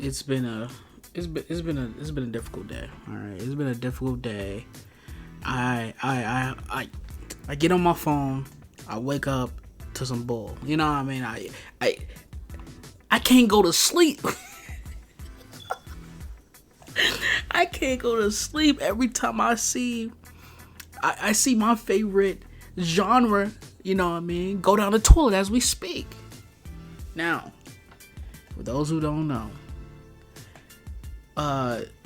it's been a it's been a difficult day. All right, it's been a difficult day. I get on my phone. I wake up to some bull. You know what I mean? I I can't go to sleep. I can't go to sleep every time I see my favorite genre, you know what I mean, go down the toilet as we speak. Now, for those who don't know,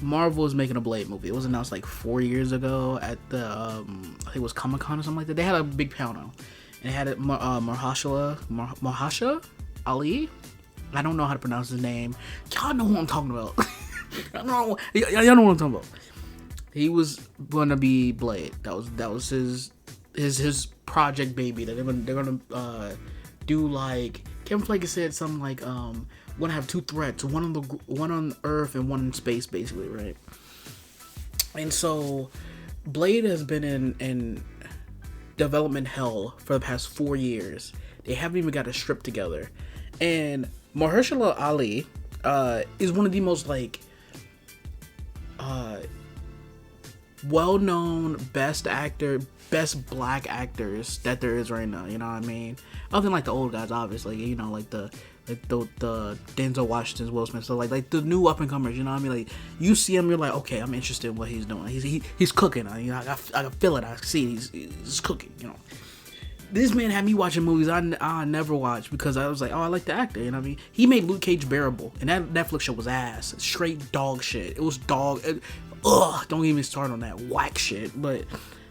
Marvel is making a Blade movie. It was announced like 4 years ago at the I think it was Comic-Con or something like that. They had a big panel and it had Mahershala Ali. I don't know how to pronounce his name. Y'all know who I'm talking about. Y'all know what I'm talking about. He was gonna be Blade. That was his project baby. That they're gonna do, like Kevin Feige said something like we're gonna have two threats, one on Earth and one in space, basically, right? And so Blade has been in development hell for the past 4 years. They haven't even got a strip together, and Mahershala Ali is one of the most like well-known best black actors that there is right now. You know what I mean? Other than like the old guys, obviously. You know, like the Denzel Washington's, Will Smith. So like the new up and comers. You know what I mean? Like you see him, you're like, okay, I'm interested in what he's doing. He's cooking. You know, I can feel it. I see it. He's cooking. You know. This man had me watching movies I never watched because I was like, oh, I like the actor. You know what I mean? He made Luke Cage bearable, and that Netflix show was ass. Straight dog shit. It was dog. Don't even start on that whack shit. But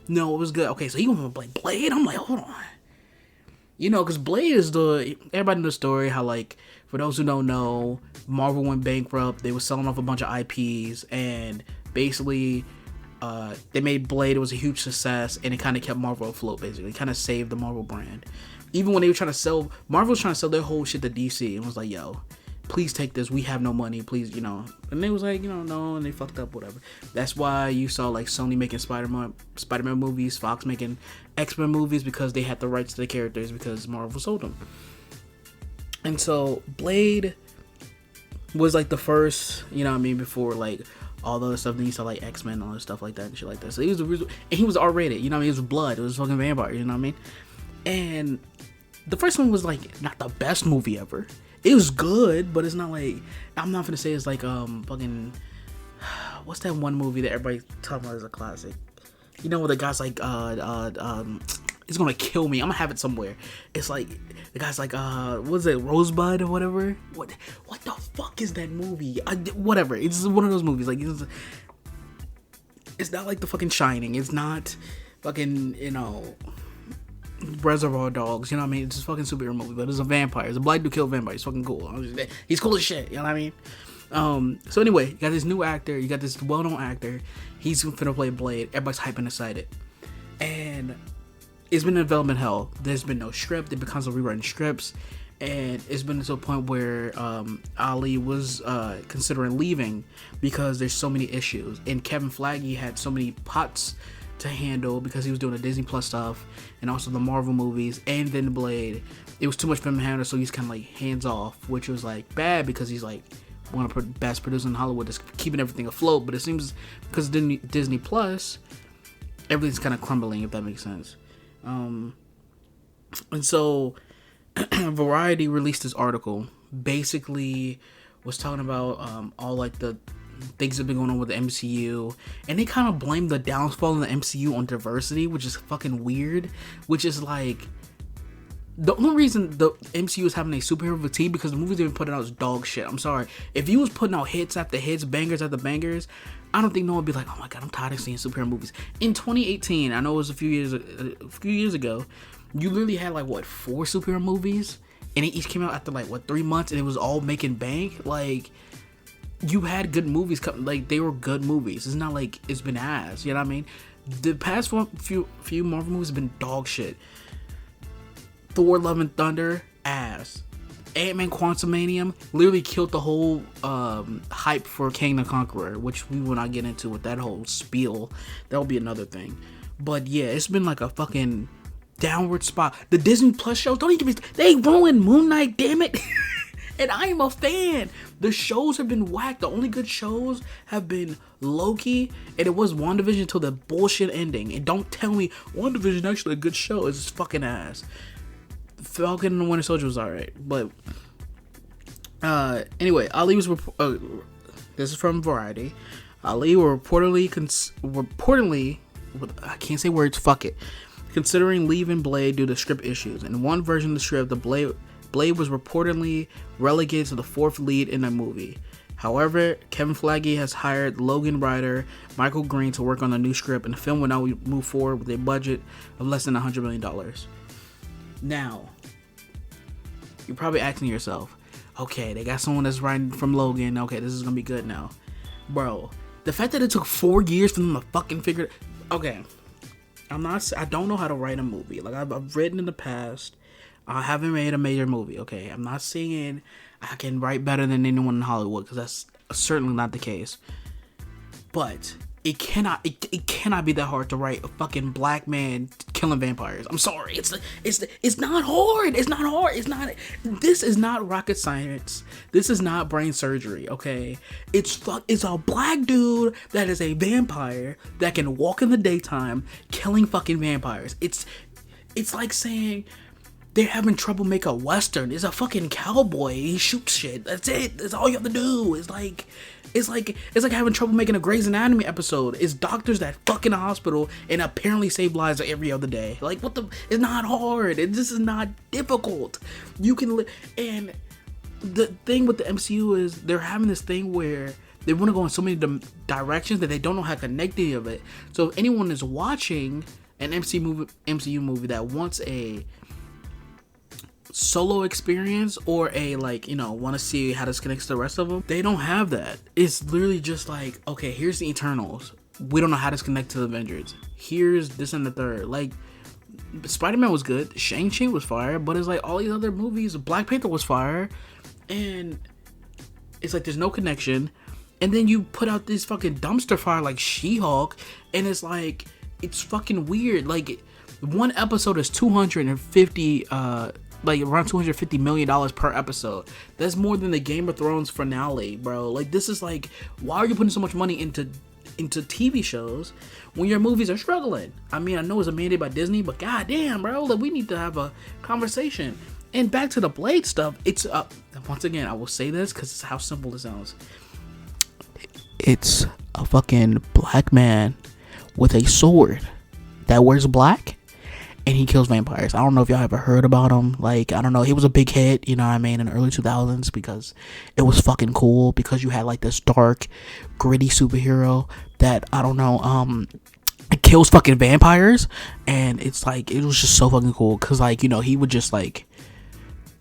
no, it was good. Okay, so he want to play Blade? I'm like, hold on. You know, because Blade is everybody knows the story, how, like, for those who don't know, Marvel went bankrupt. They were selling off a bunch of IPs, and basically they made Blade. It was a huge success, and it kind of kept Marvel afloat, basically. It kind of saved the Marvel brand. Even when they were trying to sell, Marvel was trying to sell their whole shit to DC, and was like, yo, please take this. We have no money. Please, you know. And they was like, you know, no, and they fucked up, whatever. That's why you saw, like, Sony making Spider-Man movies, Fox making X-Men movies, because they had the rights to the characters because Marvel sold them. And so Blade was like the first, you know what I mean, before like all the other stuff that you saw, like X-Men and all that stuff like that and shit like that. So he was and he was R-rated, you know what I mean? It was blood. It was fucking vampire, you know what I mean? And the first one was like not the best movie ever. It was good, but it's not like, I'm not gonna say it's like fucking, what's that one movie that everybody talking about as a classic? You know, where the guy's like it's gonna kill me. I'm gonna have it somewhere. It's like the guy's like what's it, Rosebud or whatever? What the fuck is that movie? Whatever. It's one of those movies. Like it's not like the fucking Shining. It's not fucking, you know, Reservoir Dogs. You know what I mean? It's just fucking superhero movie, but it's a vampire. It's a black dude kill a vampire. He's fucking cool. He's cool as shit. You know what I mean? So anyway, you got this new actor. You got this well-known actor. He's finna play Blade. Everybody's hyping excited, and it's been in development hell. There's been no script. They've been constantly rewriting scripts, and it's been to a point where Ali was considering leaving because there's so many issues, and Kevin Feige had so many pots to handle because he was doing the Disney Plus stuff and also the Marvel movies and then Blade. It was too much for him to handle, so he's kind of like hands off, which was like bad because he's like one of the best producers in Hollywood that's keeping everything afloat. But it seems because Disney Plus, everything's kind of crumbling, if that makes sense. And so Variety released this article, basically was talking about all like the things that have been going on with the MCU, and they kind of blame the downfall in the MCU on diversity, which is fucking weird. Which is like the only reason the MCU is having a superhero fatigue because the movies they've been putting out is dog shit. I'm sorry, if you was putting out hits after hits, bangers after bangers, I don't think no one would be like, oh my god, I'm tired of seeing superhero movies. In 2018, I know it was a few years ago, you literally had like what 4 superhero movies, and they each came out after like what 3 months, and it was all making bank. Like, you had good movies come, like they were good movies. It's not like it's been ass, you know what I mean? The past few Marvel movies have been dog shit. Thor: Love and Thunder, ass. Ant-Man Quantumanium literally killed the whole hype for Kang the Conqueror, which we will not get into with that whole spiel. That'll be another thing. But yeah, it's been like a fucking downward spot. The Disney Plus shows, don't even get me, they ruined Moon Knight, damn it. And I am a fan. The shows have been whacked. The only good shows have been Loki, and it was WandaVision until the bullshit ending. And don't tell me WandaVision actually a good show. It's just fucking ass. Falcon and the Winter Soldier was alright, but anyway, Ali was this is from Variety. Ali were reportedly, I can't say words, fuck it, considering leaving Blade due to script issues. In one version of the script, the Blade was reportedly relegated to the fourth lead in the movie. However, Kevin Feige has hired Logan writer Michael Green to work on the new script, and the film will now move forward with a budget of less than $100 million. Now, you're probably asking yourself, okay, they got someone that's writing from Logan. Okay, this is gonna be good now. Bro, the fact that it took 4 years for them to fucking figure it. Okay, I don't know how to write a movie. Like, I've written in the past. I haven't made a major movie, okay? I'm not saying I can write better than anyone in Hollywood, because that's certainly not the case. But it cannot be that hard to write a fucking black man killing vampires. I'm sorry. It's not hard. It's not hard. This is not rocket science. This is not brain surgery, okay? It's a black dude that is a vampire that can walk in the daytime killing fucking vampires. It's like saying they're having trouble making a Western. It's a fucking cowboy. He shoots shit. That's it. That's all you have to do. It's like having trouble making a Grey's Anatomy episode. It's doctors that fuck in a hospital and apparently save lives every other day. Like, what the? It's not hard. This is not difficult. You can and the thing with the MCU is they're having this thing where they want to go in so many directions that they don't know how to connect any of it. So if anyone is watching an MCU movie that wants a solo experience or a want to see how this connects to the rest of them, they don't have that. It's literally just like, okay, here's the Eternals, we don't know how this connects to the Avengers, here's this and the third. Like, Spider-Man was good, Shang-Chi was fire, but it's like all these other movies, Black Panther was fire, and it's like there's no connection. And then you put out this fucking dumpster fire like She-Hulk, and it's like, it's fucking weird. Like, one episode is 250 like around $250 million per episode. That's more than the Game of Thrones finale, bro. Like, this is like, why are you putting so much money into TV shows when your movies are struggling? I mean, I know it's mandated by Disney, but goddamn, bro, like, we need to have a conversation. And back to the Blade stuff, it's once again, I will say this because it's how simple it sounds. It's a fucking black man with a sword that wears black, and he kills vampires. I don't know if y'all ever heard about him. Like, I don't know, he was a big hit, you know what I mean, in the early 2000s because it was fucking cool, because you had like this dark, gritty superhero that, I don't know, it kills fucking vampires, and it's like, it was just so fucking cool, because like, you know, he would just like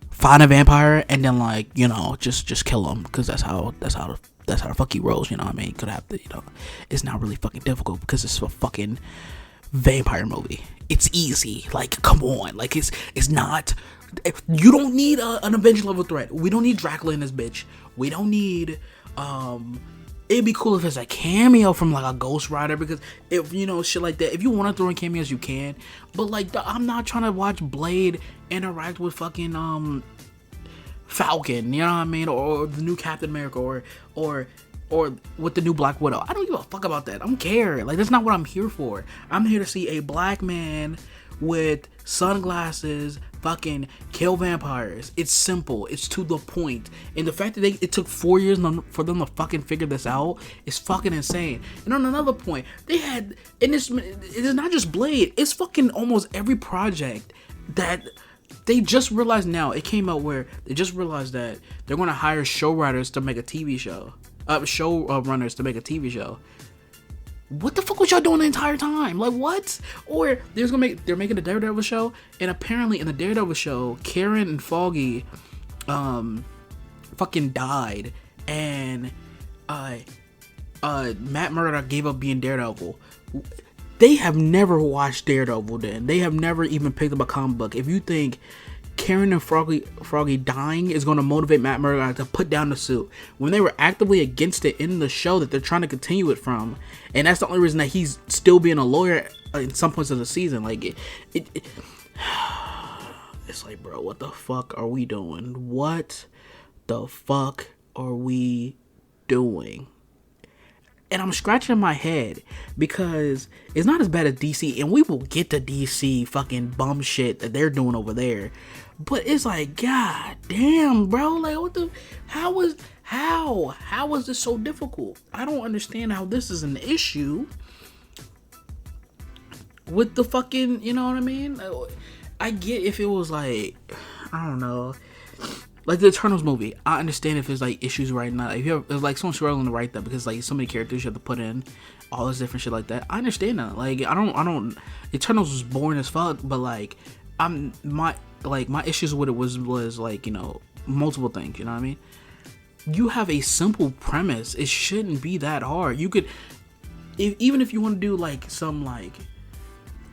find a vampire and then like, you know, just kill him, because that's how the fuck he rolls, you know what I mean? Could have to, you know, it's not really fucking difficult because it's a fucking vampire movie. It's easy. Like, come on. Like, it's not. You don't need an Avenger level threat. We don't need Dracula in this bitch. We don't need. It'd be cool if it's a cameo from like a Ghost Rider, because if, you know, shit like that. If you want to throw in cameos, you can. But like, I'm not trying to watch Blade interact with fucking Falcon. You know what I mean? Or the new Captain America, or with the new Black Widow. I don't give a fuck about that. I don't care. Like, that's not what I'm here for. I'm here to see a black man with sunglasses fucking kill vampires. It's simple. It's to the point. And the fact that it took 4 years for them to fucking figure this out is fucking insane. And on another point, they had, and it is not just Blade, it's fucking almost every project that they just realized now. It came out where they just realized that they're going to hire showrunners to make a TV show. Showrunners to make a TV show. What the fuck was y'all doing the entire time? Like, what? Or they're making a Daredevil show, and apparently in the Daredevil show, Karen and Foggy fucking died, and Matt Murdock gave up being Daredevil. They have never watched Daredevil then. They have never even picked up a comic book. If you think Karen and Froggy dying is going to motivate Matt Murdock to put down the suit, when they were actively against it in the show that they're trying to continue it from, and that's the only reason that he's still being a lawyer in some points of the season. Like, it's like, bro, what the fuck are we doing? What the fuck are we doing? And I'm scratching my head because it's not as bad as DC, and we will get to DC fucking bum shit that they're doing over there. But it's like, god damn, bro, like what the, how is this so difficult? I don't understand how this is an issue with the fucking, you know what I mean? I get if it was like, I don't know, like the Eternals movie. I understand if there's like issues right now. If there's like someone struggling to write that because like so many characters you have to put in, all this different shit like that. I understand that. Like I don't. Eternals was boring as fuck, but like my issues with it was like, you know, multiple things. You know what I mean? You have a simple premise. It shouldn't be that hard. You could, even if you want to do like some like,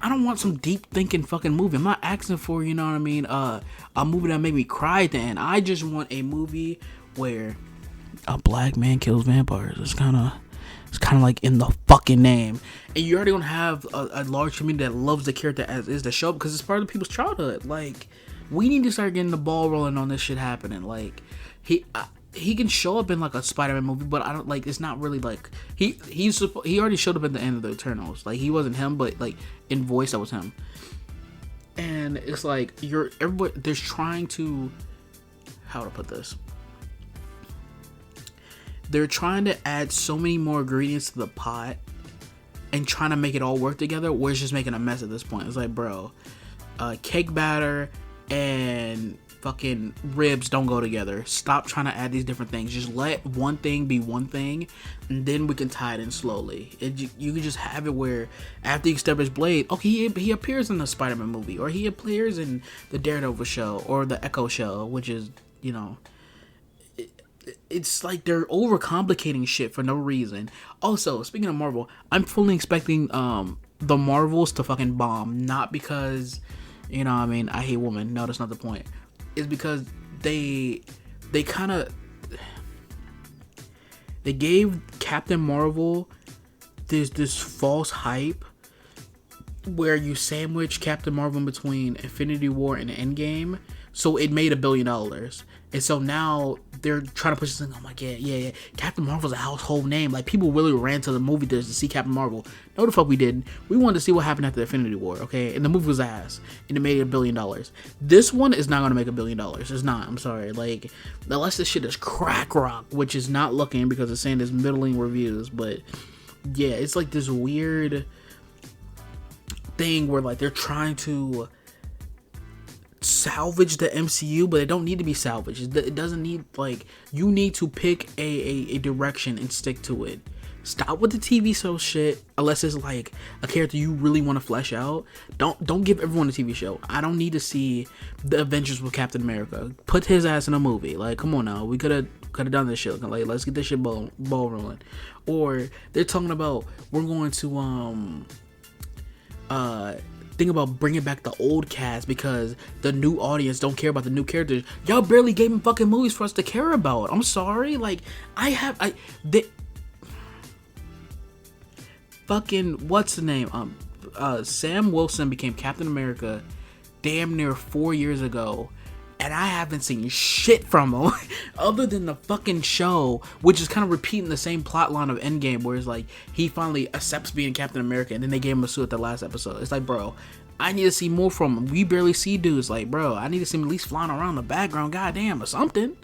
I don't want some deep thinking fucking movie. I'm not asking for, you know what I mean, a movie that made me cry at the end. I just want a movie where a black man kills vampires. It's kind of like in the fucking name. And you already gonna have a large community that loves the character as is the show because it's part of people's childhood. Like, we need to start getting the ball rolling on this shit happening. Like, he can show up in like a Spider-Man movie, but I don't like. It's not really like he already showed up at the end of the Eternals. Like, he wasn't him, but like in voice that was him. And it's like everybody. There's trying to, how to put this. They're trying to add so many more ingredients to the pot, and trying to make it all work together. Where it's just making a mess at this point. It's like, bro, cake batter and fucking ribs don't go together. Stop trying to add these different things. Just let one thing be one thing, and then we can tie it in slowly. You can just have it where after you establish Blade, okay, he appears in the Spider-Man movie, or he appears in the Daredevil show, or the Echo show, which is, you know, it's like they're overcomplicating shit for no reason. Also, speaking of Marvel, I'm fully expecting the Marvels to fucking bomb, not because, you know what I mean, I hate women. No, that's not the point. Is because they kind of, they gave Captain Marvel this false hype where you sandwich Captain Marvel in between Infinity War and Endgame, so it made $1 billion. And so now they're trying to push this thing. I'm like, yeah, Captain Marvel's a household name. Like, people really ran to the movie theaters to see Captain Marvel. No, the fuck we didn't. We wanted to see what happened after Infinity War, okay? And the movie was ass, and it made $1 billion. This one is not gonna make $1 billion. It's not. I'm sorry. Like, unless this shit is crack rock, which is not looking because it's saying there's middling reviews. But yeah, it's like this weird thing where like they're trying to salvage the MCU, but it don't need to be salvaged. It doesn't need, like, you need to pick a direction and stick to it. Stop with the TV show shit unless it's like a character you really want to flesh out. Don't give everyone a TV show. I don't need to see the Avengers with Captain America. Put his ass in a movie. Like, come on now, we could have done this shit. Like, let's get this shit ball rolling. Or they're talking about we're going to think about bringing back the old cast because the new audience don't care about the new characters. Y'all barely gave them fucking movies for us to care about. I'm sorry. Like, fucking, what's the name? Sam Wilson became Captain America damn near 4 years ago, and I haven't seen shit from him other than the fucking show, which is kind of repeating the same plot line of Endgame, where it's like he finally accepts being Captain America, and then they gave him a suit at the last episode. It's like, bro, I need to see more from him. We barely see dudes. Like, bro, I need to see him at least flying around the background, goddamn, or something.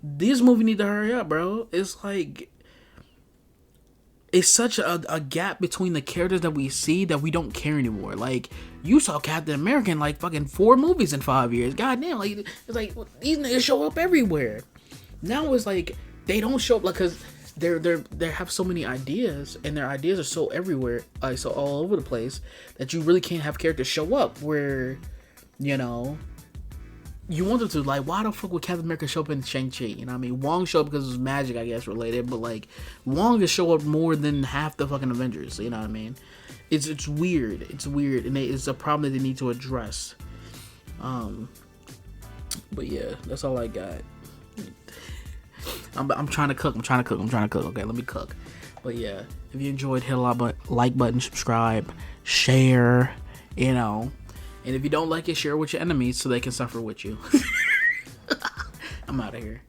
This movie need to hurry up, bro. It's like, it's such a gap between the characters that we see that we don't care anymore. Like, you saw Captain America in like fucking 4 movies in 5 years. Goddamn, like, it's like these niggas show up everywhere. Now it's like they don't show up, like, cause they have so many ideas, and their ideas are so everywhere, like so all over the place, that you really can't have characters show up where, you know, you want them to. Like, why the fuck would Captain America show up in Shang-Chi? You know what I mean? Wong showed up because it was magic, I guess, related, but like, Wong could show up more than half the fucking Avengers, you know what I mean? It's weird. It's weird, and it's a problem that they need to address. But yeah, that's all I got. I'm trying to cook. Okay, let me cook. But yeah, if you enjoyed, hit a like button, subscribe, share, you know. And if you don't like it, share it with your enemies so they can suffer with you. I'm out of here.